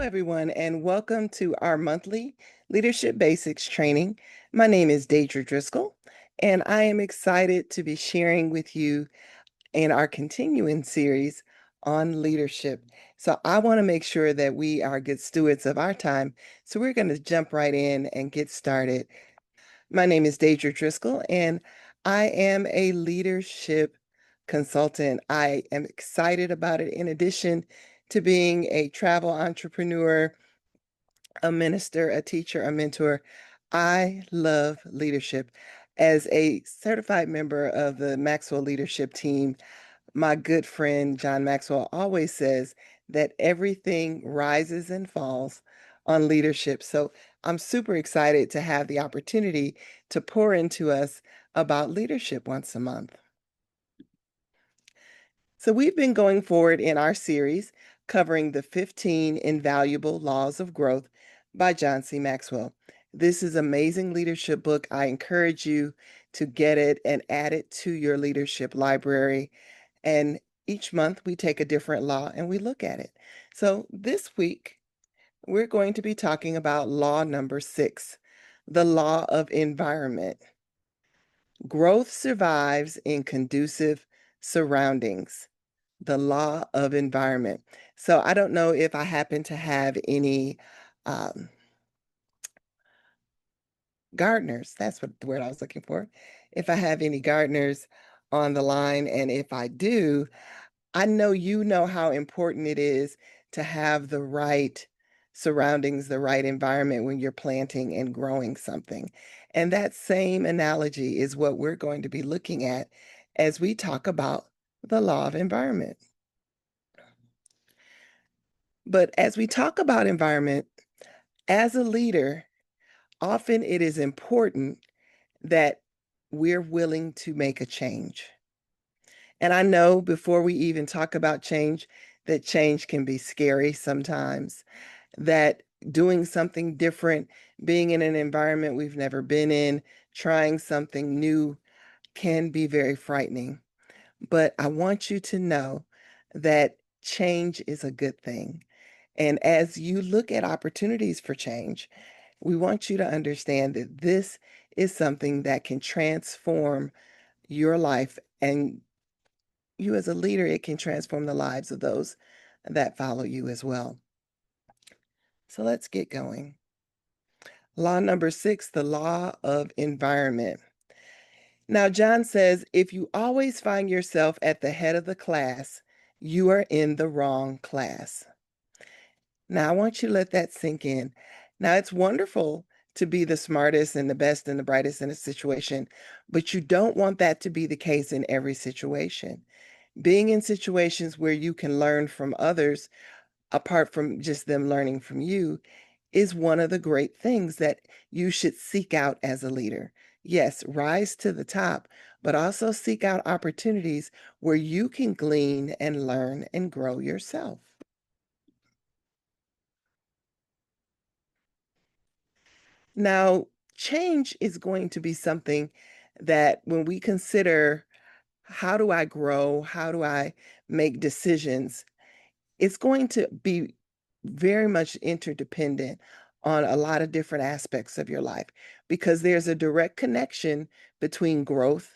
everyone, and welcome to our monthly Leadership Basics training. My name is Dadra Driscoll, and I am excited to be sharing with you in our continuing series on leadership. So, I want to make sure that we are good stewards of our time. So, we're going to jump right in and get started. My name is Dadra Driscoll, and I am a leadership consultant. I am excited about it. In addition to being a travel entrepreneur, a minister, a teacher, a mentor, I love leadership. As a certified member of the Maxwell Leadership Team, my good friend John Maxwell always says that everything rises and falls on leadership. So I'm super excited to have the opportunity to pour into us about leadership once a month. So we've been going forward in our series covering the 15 Invaluable Laws of Growth by John C. Maxwell. This is an amazing leadership book. I encourage you to get it and add it to your leadership library. And each month we take a different law and we look at it. So this week we're going to be talking about law number 6, the law of environment. Growth survives in conducive surroundings. The law of environment. So I don't know if I happen to have any um, gardeners. That's what the word I was looking for. If I have any gardeners on the line, and if I do, I know you know how important it is to have the right surroundings, the right environment when you're planting and growing something. And that same analogy is what we're going to be looking at as we talk about the law of environment. But as we talk about environment, as a leader, often it is important that we're willing to make a change. And I know before we even talk about change, that change can be scary sometimes, that doing something different, being in an environment we've never been in, trying something new can be very frightening. But I want you to know that change is a good thing. And as you look at opportunities for change, we want you to understand that this is something that can transform your life. And you, as a leader, it can transform the lives of those that follow you as well. So let's get going. Law number 6, the law of environment. Now, John says, if you always find yourself at the head of the class, you are in the wrong class. Now, I want you to let that sink in. Now, it's wonderful to be the smartest and the best and the brightest in a situation, but you don't want that to be the case in every situation. Being in situations where you can learn from others, apart from just them learning from you, is one of the great things that you should seek out as a leader. Yes, rise to the top, but also seek out opportunities where you can glean and learn and grow yourself. Now, change is going to be something that when we consider how do I grow, how do I make decisions, it's going to be very much interdependent on a lot of different aspects of your life because there's a direct connection between growth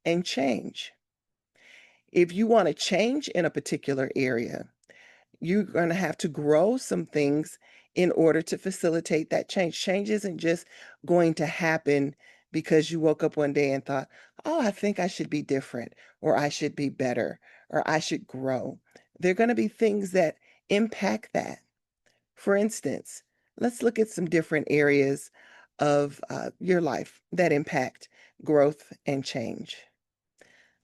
and change. If you want to change in a particular area, you're going to have to grow some things in order to facilitate that change. Change isn't just going to happen because you woke up one day and thought, oh, I think I should be different, or I should be better, or I should grow. There are going to be things that impact that. For instance, let's look at some different areas of your life that impact growth and change.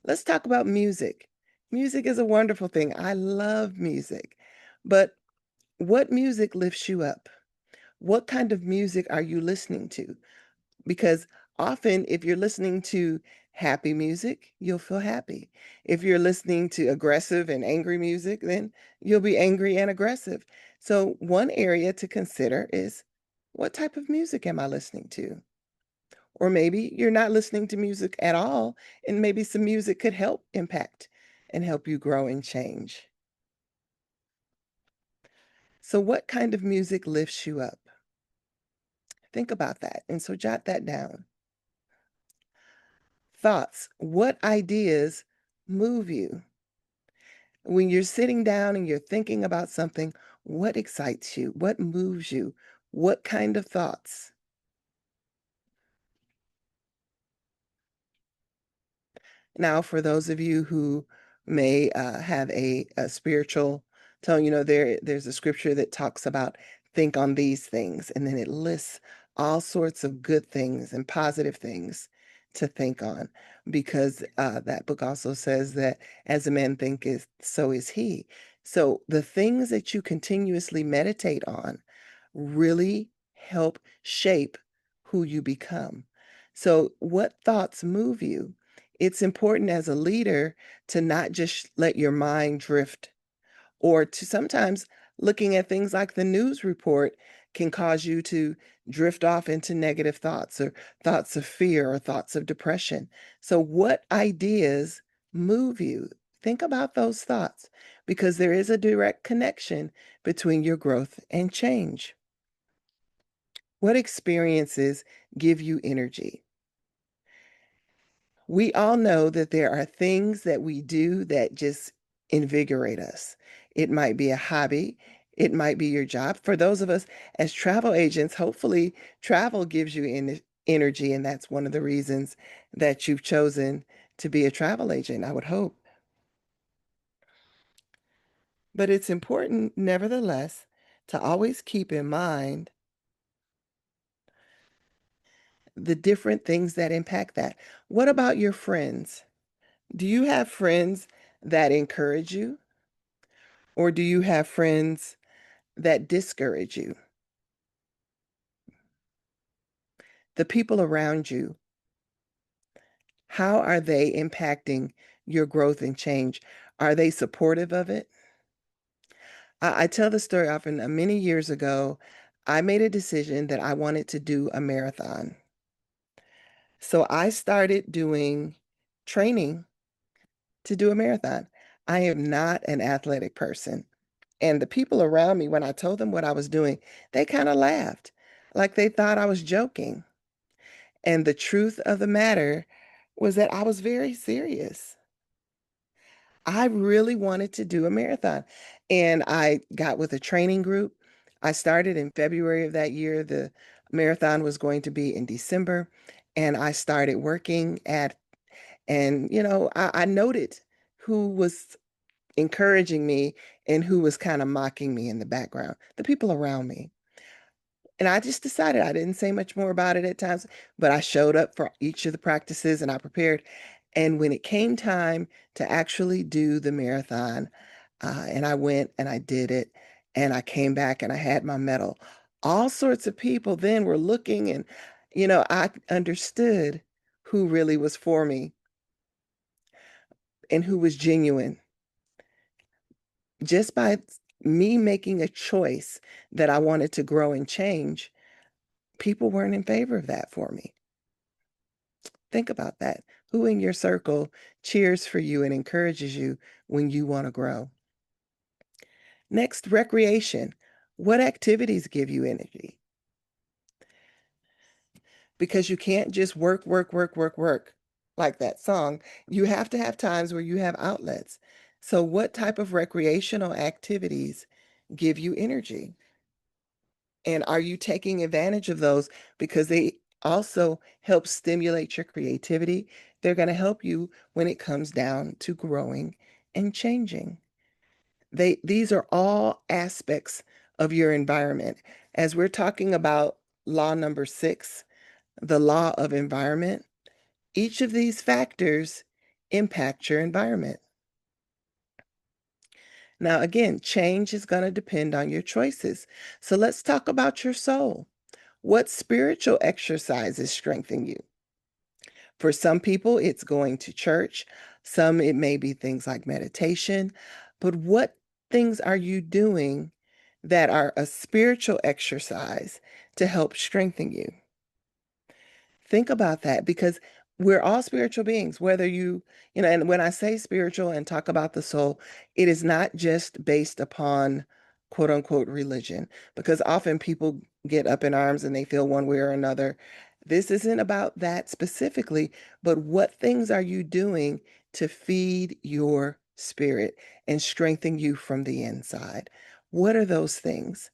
Let's talk about music. Music is a wonderful thing. I love music. But what music lifts you up? What kind of music are you listening to? Because often, if you're listening to happy music, you'll feel happy. If you're listening to aggressive and angry music, then you'll be angry and aggressive. So, one area to consider is what type of music am I listening to? Or maybe you're not listening to music at all, and maybe some music could help impact and help you grow and change. So, what kind of music lifts you up? Think about that. And so, jot that down. Thoughts. What ideas move you? When you're sitting down and you're thinking about something, what excites you? What moves you? What kind of thoughts? Now, for those of you who may have a spiritual tone, there's a scripture that talks about think on these things, and then it lists all sorts of good things and positive things to think on, because that book also says that as a man thinketh, so is he. So the things that you continuously meditate on really help shape who you become. So, what thoughts move you? It's important as a leader to not just let your mind drift, or to sometimes looking at things like the news report can cause you to drift off into negative thoughts, or thoughts of fear, or thoughts of depression. So, what ideas move you? Think about those thoughts, because there is a direct connection between your growth and change. What experiences give you energy? We all know that there are things that we do that just invigorate us. It might be a hobby, it might be your job. For those of us as travel agents, hopefully travel gives you energy, and that's one of the reasons that you've chosen to be a travel agent, I would hope. But it's important, nevertheless, to always keep in mind the different things that impact that. What about your friends? Do you have friends that encourage you, or do you have friends that discourage you? The people around you, how are they impacting your growth and change? Are they supportive of it? I tell the story often. Many years ago, I made a decision that I wanted to do a marathon. So I started doing training to do a marathon. I am not an athletic person. And the people around me, when I told them what I was doing, they kind of laughed, like they thought I was joking. And the truth of the matter was that I was very serious. I really wanted to do a marathon. And I got with a training group. I started in February of that year. The marathon was going to be in December. And I started working I noted who was encouraging me and who was kind of mocking me in the background, the people around me. And I just decided, I didn't say much more about it at times, but I showed up for each of the practices and I prepared. And when it came time to actually do the marathon, and I went and I did it, and I came back and I had my medal. All sorts of people then were looking, and, I understood who really was for me and who was genuine. Just by me making a choice that I wanted to grow and change, people weren't in favor of that for me. Think about that. Who in your circle cheers for you and encourages you when you want to grow? Next, recreation. What activities give you energy? Because you can't just work, work, work, work, work like that song. You have to have times where you have outlets. So, what type of recreational activities give you energy? And are you taking advantage of those, because they also help stimulate your creativity? They're going to help you when it comes down to growing and changing. These are all aspects of your environment. As we're talking about law number 6, the law of environment, each of these factors impact your environment. Now, again, change is going to depend on your choices. So let's talk about your soul. What spiritual exercises strengthen you? For some people, it's going to church. Some, it may be things like meditation. But what things are you doing that are a spiritual exercise to help strengthen you? Think about that, because we're all spiritual beings, whether and when I say spiritual and talk about the soul, it is not just based upon quote unquote religion, because often people get up in arms and they feel one way or another. This isn't about that specifically, but what things are you doing to feed your spirit and strengthen you from the inside? What are those things?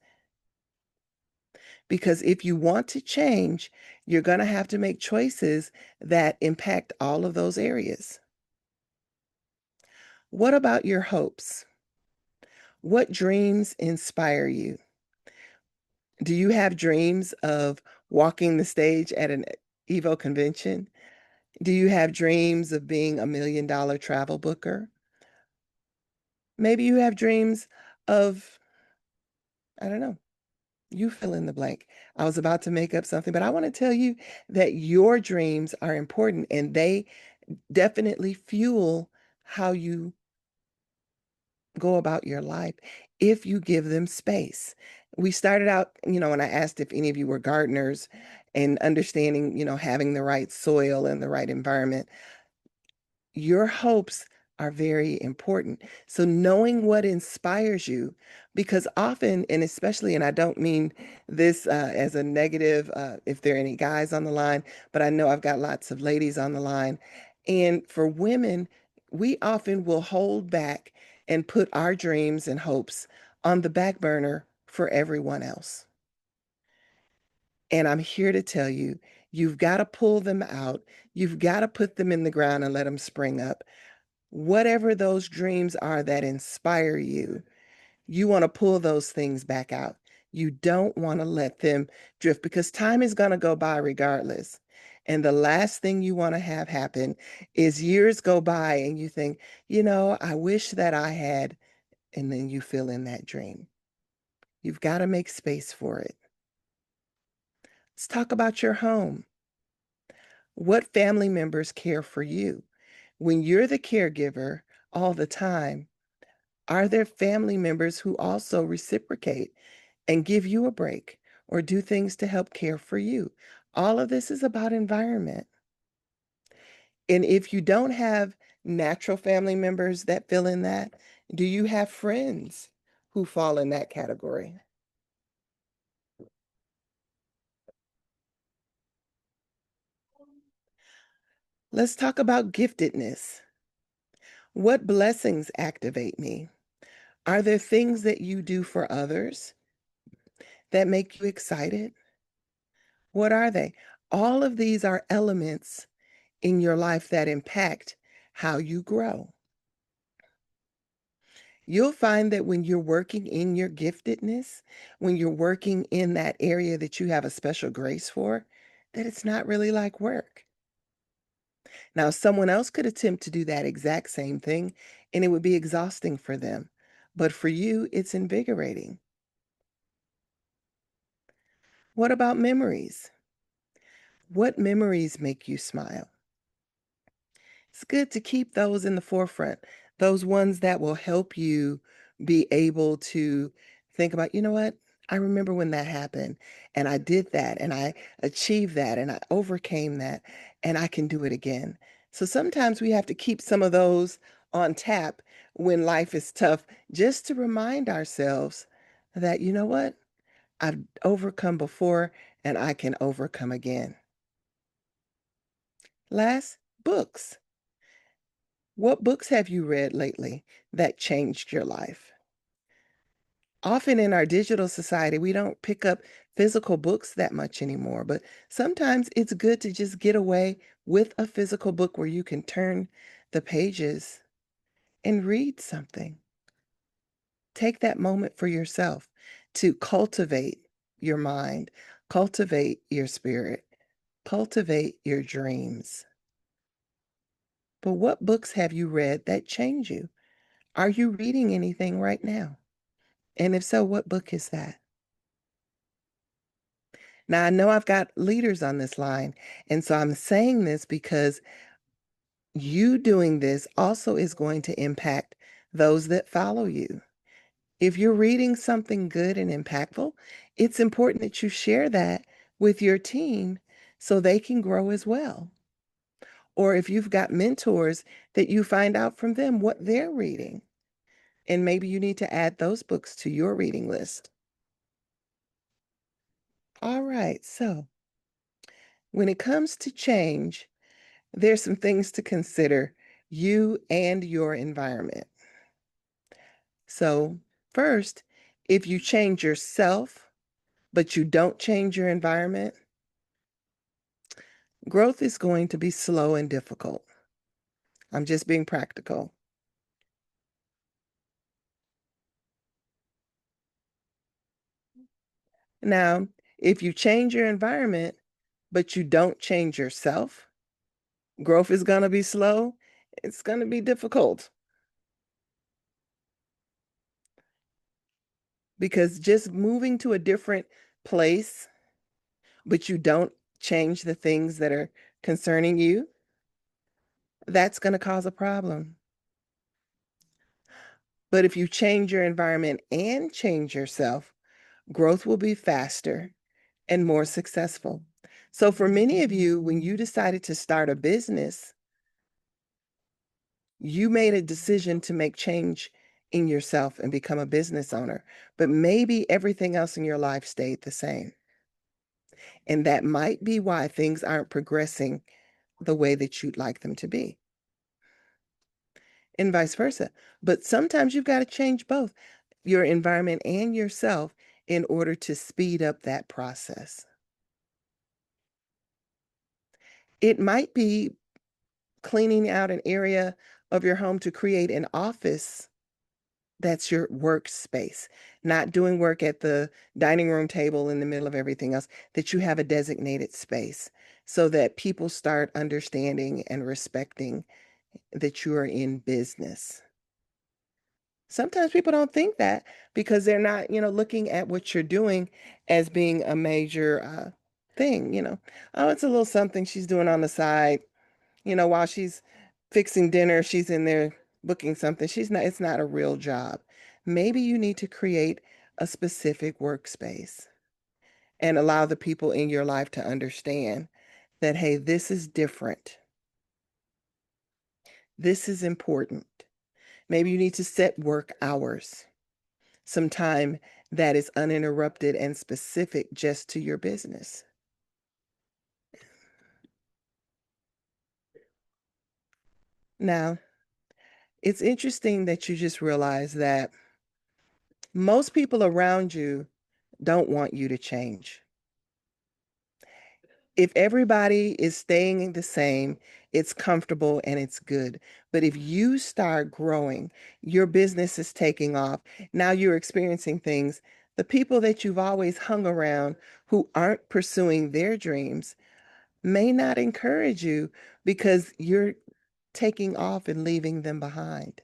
Because if you want to change, you're going to have to make choices that impact all of those areas. What about your hopes? What dreams inspire you? Do you have dreams of walking the stage at an Evo convention? Do you have dreams of being $1 million travel booker? Maybe you have dreams of, I don't know, you fill in the blank. I was about to make up something, but I want to tell you that your dreams are important and they definitely fuel how you go about your life if you give them space. We started out, when I asked if any of you were gardeners and understanding, having the right soil and the right environment. Your hopes are very important. So knowing what inspires you, because often, and especially, and I don't mean this as a negative, if there are any guys on the line, but I know I've got lots of ladies on the line. And for women, we often will hold back and put our dreams and hopes on the back burner for everyone else. And I'm here to tell you, you've got to pull them out. You've got to put them in the ground and let them spring up. Whatever those dreams are that inspire you, you want to pull those things back out. You don't want to let them drift because time is going to go by regardless. And the last thing you want to have happen is years go by and you think, I wish that I had, and then you fill in that dream. You've got to make space for it. Let's talk about your home. What family members care for you? When you're the caregiver all the time, are there family members who also reciprocate and give you a break or do things to help care for you? All of this is about environment. And if you don't have natural family members that fill in that, do you have friends who fall in that category? Let's talk about giftedness. What blessings activate me? Are there things that you do for others that make you excited? What are they? All of these are elements in your life that impact how you grow. You'll find that when you're working in your giftedness, when you're working in that area that you have a special grace for, that it's not really like work. Now, someone else could attempt to do that exact same thing and it would be exhausting for them. But for you, it's invigorating. What about memories? What memories make you smile? It's good to keep those in the forefront, those ones that will help you be able to think about, you know what? I remember when that happened and I did that and I achieved that and I overcame that and I can do it again. So sometimes we have to keep some of those on tap when life is tough, just to remind ourselves that, you know what? I've overcome before and I can overcome again. Last, books. What books have you read lately that changed your life? Often in our digital society, we don't pick up physical books that much anymore, but sometimes it's good to just get away with a physical book where you can turn the pages and read something. Take that moment for yourself to cultivate your mind, cultivate your spirit, cultivate your dreams. But what books have you read that change you? Are you reading anything right now? And if so, what book is that? Now, I know I've got leaders on this line, and so I'm saying this because you doing this also is going to impact those that follow you. If you're reading something good and impactful, it's important that you share that with your team so they can grow as well. Or if you've got mentors, that you find out from them what they're reading. And maybe you need to add those books to your reading list. All right, so when it comes to change, there's some things to consider, you and your environment. So, first, if you change yourself, but you don't change your environment, growth is going to be slow and difficult. I'm just being practical. Now, if you change your environment, but you don't change yourself, growth is going to be slow. It's going to be difficult because just moving to a different place, but you don't change the things that are concerning you, that's going to cause a problem. But if you change your environment and change yourself, growth will be faster and more successful. So, for many of you, when you decided to start a business, you made a decision to make change in yourself and become a business owner, but maybe everything else in your life stayed the same. And that might be why things aren't progressing the way that you'd like them to be, and vice versa. But sometimes you've got to change both your environment and yourself in order to speed up that process. It might be cleaning out an area of your home to create an office that's your workspace, not doing work at the dining room table in the middle of everything else, that you have a designated space so that people start understanding and respecting that you are in business. Sometimes people don't think that because they're not, looking at what you're doing as being a major thing. Oh, it's a little something she's doing on the side. While she's fixing dinner, she's in there booking something. It's not a real job. Maybe you need to create a specific workspace and allow the people in your life to understand that, hey, this is different. This is important. Maybe you need to set work hours, some time that is uninterrupted and specific just to your business. Now, it's interesting that you just realize that most people around you don't want you to change. If everybody is staying the same, it's comfortable and it's good. But if you start growing, your business is taking off, now you're experiencing things, the people that you've always hung around who aren't pursuing their dreams may not encourage you because you're taking off and leaving them behind.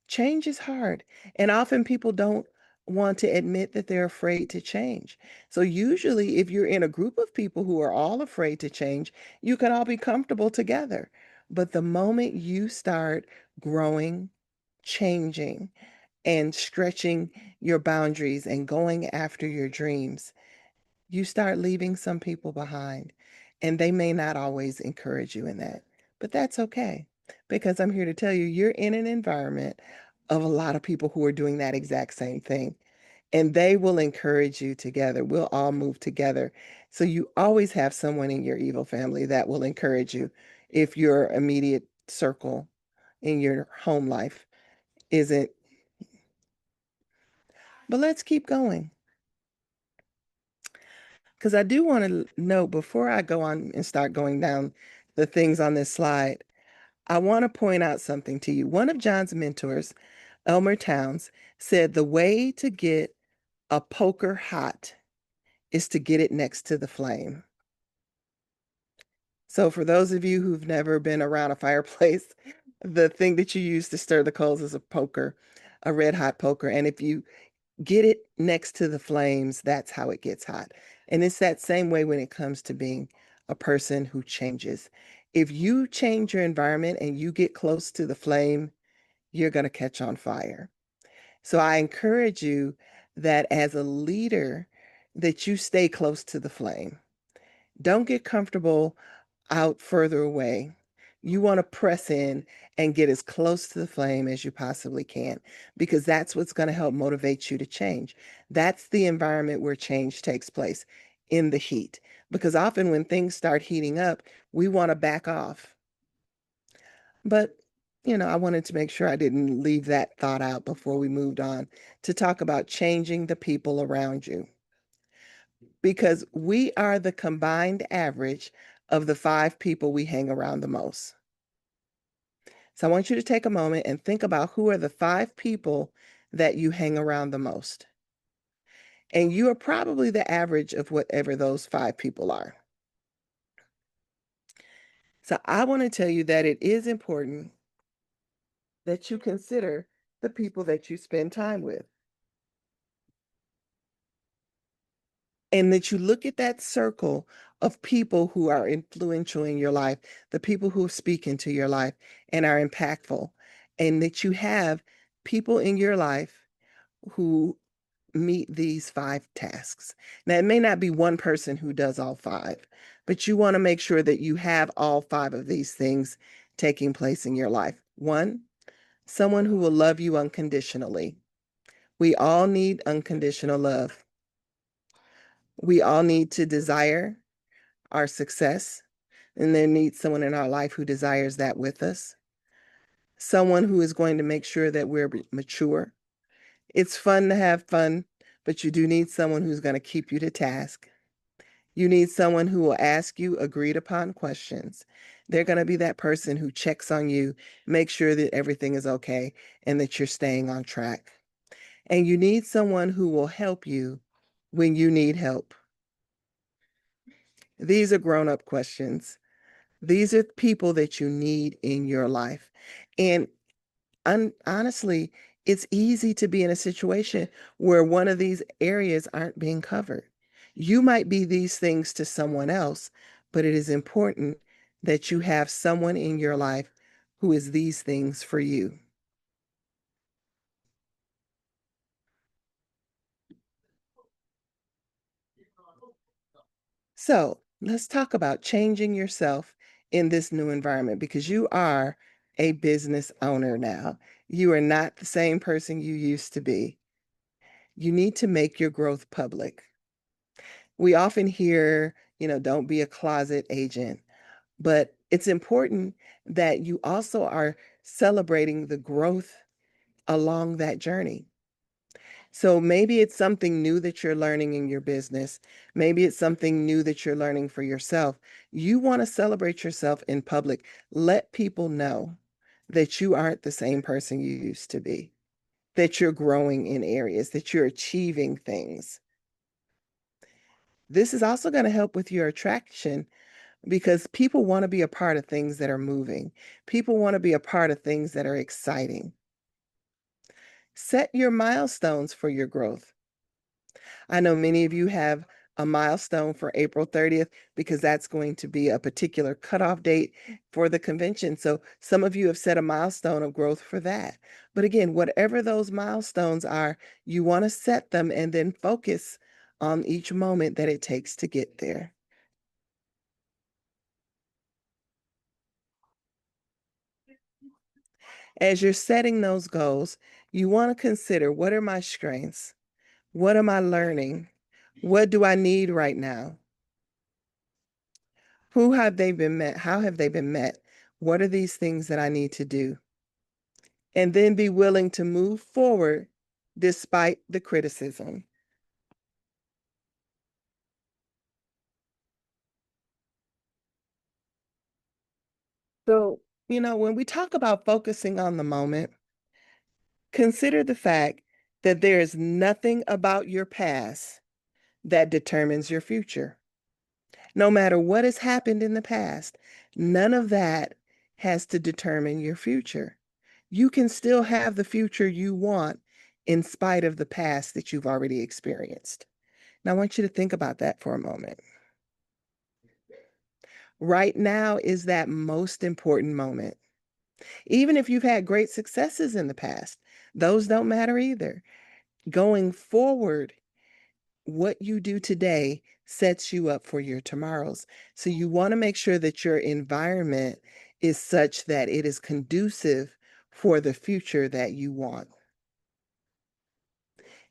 Change is hard, and often people don't want to admit that they're afraid to change. So usually if you're in a group of people who are all afraid to change, you can all be comfortable together. But the moment you start growing, changing, and stretching your boundaries and going after your dreams, you start leaving some people behind, and they may not always encourage you in that. But that's okay, because I'm here to tell you, you're in an environment of a lot of people who are doing that exact same thing, and they will encourage you together. We'll all move together. So you always have someone in your evil family that will encourage you if your immediate circle in your home life isn't. But let's keep going. Because I do want to know before I go on and start going down the things on this slide, I want to point out something to you. One of John's mentors, Elmer Towns, said the way to get a poker hot is to get it next to the flame. So, for those of you who've never been around a fireplace, the thing that you use to stir the coals is a poker, a red hot poker. And if you get it next to the flames, that's how it gets hot. And it's that same way when it comes to being a person who changes. If you change your environment and you get close to the flame, you're going to catch on fire. So I encourage you that as a leader, that you stay close to the flame. Don't get comfortable out further away. You want to press in and get as close to the flame as you possibly can, because that's what's going to help motivate you to change. That's the environment where change takes place, in the heat. Because often when things start heating up, we want to back off. But, I wanted to make sure I didn't leave that thought out before we moved on to talk about changing the people around you. Because we are the combined average of the 5 people we hang around the most. So I want you to take a moment and think about who are the 5 people that you hang around the most. And you are probably the average of whatever those 5 people are. So I want to tell you that it is important that you consider the people that you spend time with. And that you look at that circle of people who are influential in your life, the people who speak into your life and are impactful, and that you have people in your life who meet these 5 tasks. Now, it may not be one person who does all 5, but you want to make sure that you have all 5 of these things taking place in your life. 1, someone who will love you unconditionally. We all need unconditional love. We all need to desire our success, and there needs someone in our life who desires that with us. Someone who is going to make sure that we're mature. It's fun to have fun, but you do need someone who's going to keep you to task. You need someone who will ask you agreed upon questions. They're going to be that person who checks on you, make sure that everything is okay and that you're staying on track. And you need someone who will help you when you need help. These are grown-up questions. These are people that you need in your life. And honestly, it's easy to be in a situation where one of these areas aren't being covered. You might be these things to someone else, but it is important that you have someone in your life who is these things for you. So let's talk about changing yourself in this new environment, because you are a business owner now. You are not the same person you used to be. You need to make your growth public. We often hear, don't be a closet agent, but it's important that you also are celebrating the growth along that journey. So maybe it's something new that you're learning in your business. Maybe it's something new that you're learning for yourself. You want to celebrate yourself in public. Let people know that you aren't the same person you used to be, that you're growing in areas, that you're achieving things. This is also going to help with your attraction, because people want to be a part of things that are moving. People want to be a part of things that are exciting. Set your milestones for your growth. I know many of you have a milestone for April 30th, because that's going to be a particular cutoff date for the convention. So some of you have set a milestone of growth for that. But again, whatever those milestones are, you want to set them and then focus on each moment that it takes to get there. As you're setting those goals, you want to consider, what are my strengths? What am I learning? What do I need right now? Who have they been met? How have they been met? What are these things that I need to do? And then be willing to move forward despite the criticism. So, when we talk about focusing on the moment, consider the fact that there is nothing about your past that determines your future. No matter what has happened in the past, none of that has to determine your future. You can still have the future you want in spite of the past that you've already experienced. Now, I want you to think about that for a moment. Right now is that most important moment. Even if you've had great successes in the past, those don't matter either. Going forward, what you do today sets you up for your tomorrows. So you want to make sure that your environment is such that it is conducive for the future that you want.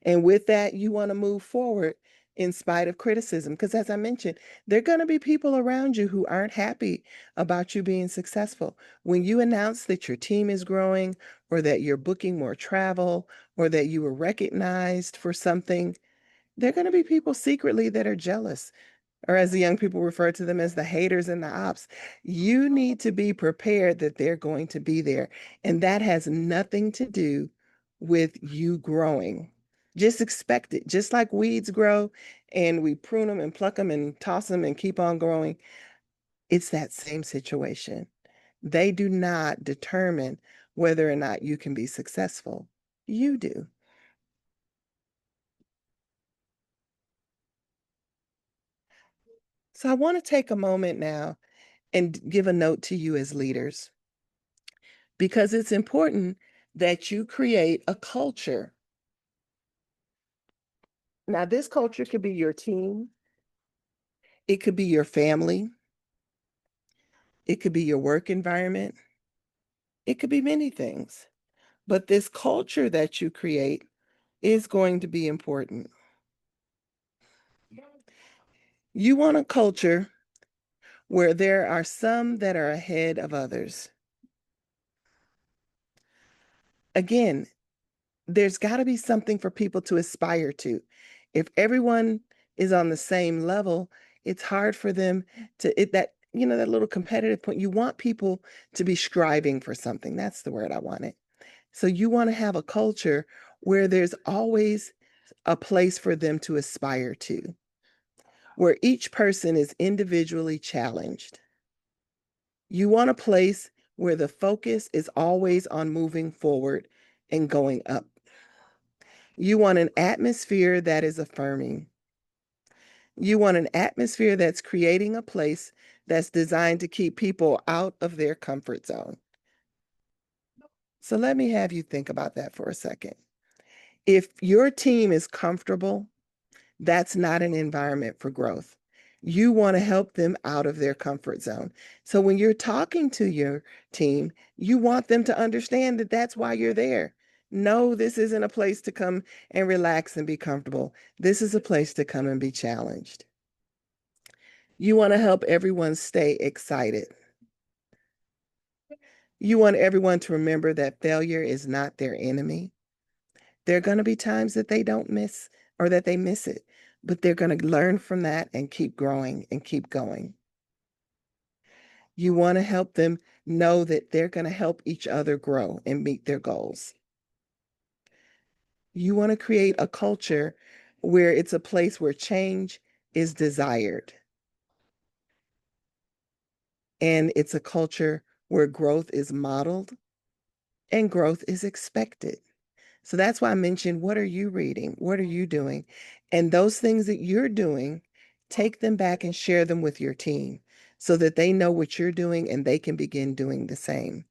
And with that, you want to move forward in spite of criticism. Because as I mentioned, there are going to be people around you who aren't happy about you being successful. When you announce that your team is growing, or that you're booking more travel, or that you were recognized for something, there are going to be people secretly that are jealous, or as the young people refer to them as the haters and the ops. You need to be prepared that they're going to be there. And that has nothing to do with you growing. Just expect it. Just like weeds grow and we prune them and pluck them and toss them and keep on growing, it's that same situation. They do not determine whether or not you can be successful. You do. So I want to take a moment now and give a note to you as leaders, because it's important that you create a culture. Now, this culture could be your team, it could be your family, it could be your work environment, it could be many things. But this culture that you create is going to be important. You want a culture where there are some that are ahead of others. Again, there's got to be something for people to aspire to. If everyone is on the same level, it's hard for them to that little competitive point. You want people to be striving for something. That's the word I wanted. So you want to have a culture where there's always a place for them to aspire to, where each person is individually challenged. You want a place where the focus is always on moving forward and going up. You want an atmosphere that is affirming. You want an atmosphere that's creating a place that's designed to keep people out of their comfort zone. So let me have you think about that for a second. If your team is comfortable, that's not an environment for growth. You want to help them out of their comfort zone. So when you're talking to your team, you want them to understand that that's why you're there. No, this isn't a place to come and relax and be comfortable. This is a place to come and be challenged. You want to help everyone stay excited. You want everyone to remember that failure is not their enemy. There are going to be times that they don't miss or that they miss it, but they're going to learn from that and keep growing and keep going. You want to help them know that they're going to help each other grow and meet their goals. You want to create a culture where it's a place where change is desired. And it's a culture where growth is modeled and growth is expected. So that's why I mentioned, what are you reading? What are you doing? And those things that you're doing, take them back and share them with your team so that they know what you're doing and they can begin doing the same.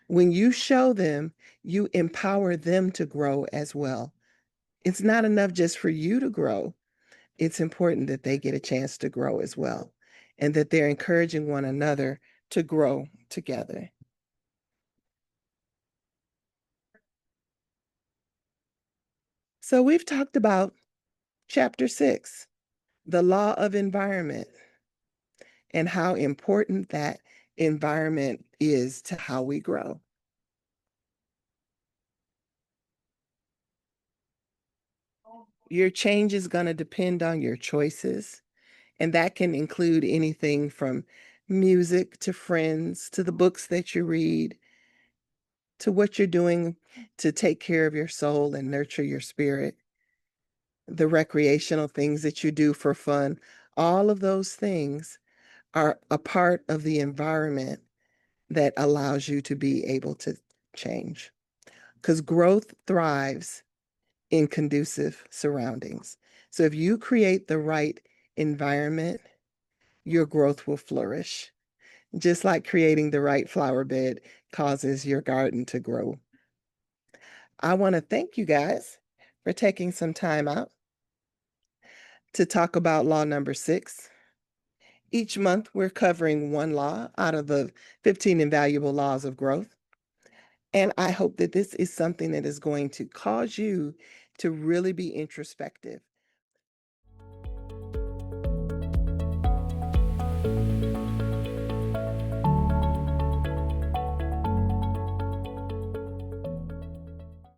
When you show them, you empower them to grow as well. It's not enough just for you to grow. It's important that they get a chance to grow as well, and that they're encouraging one another to grow together. So we've talked about chapter 6, the law of environment, and how important that environment is to how we grow. Your change is going to depend on your choices, and that can include anything from music to friends to the books that you read to what you're doing to take care of your soul and nurture your spirit, the recreational things that you do for fun. All of those things are a part of the environment that allows you to be able to change. Because growth thrives in conducive surroundings. So if you create the right environment, your growth will flourish. Just like creating the right flower bed causes your garden to grow. I want to thank you guys for taking some time out to talk about law number 6. Each month, we're covering one law out of the 15 invaluable laws of growth. And I hope that this is something that is going to cause you to really be introspective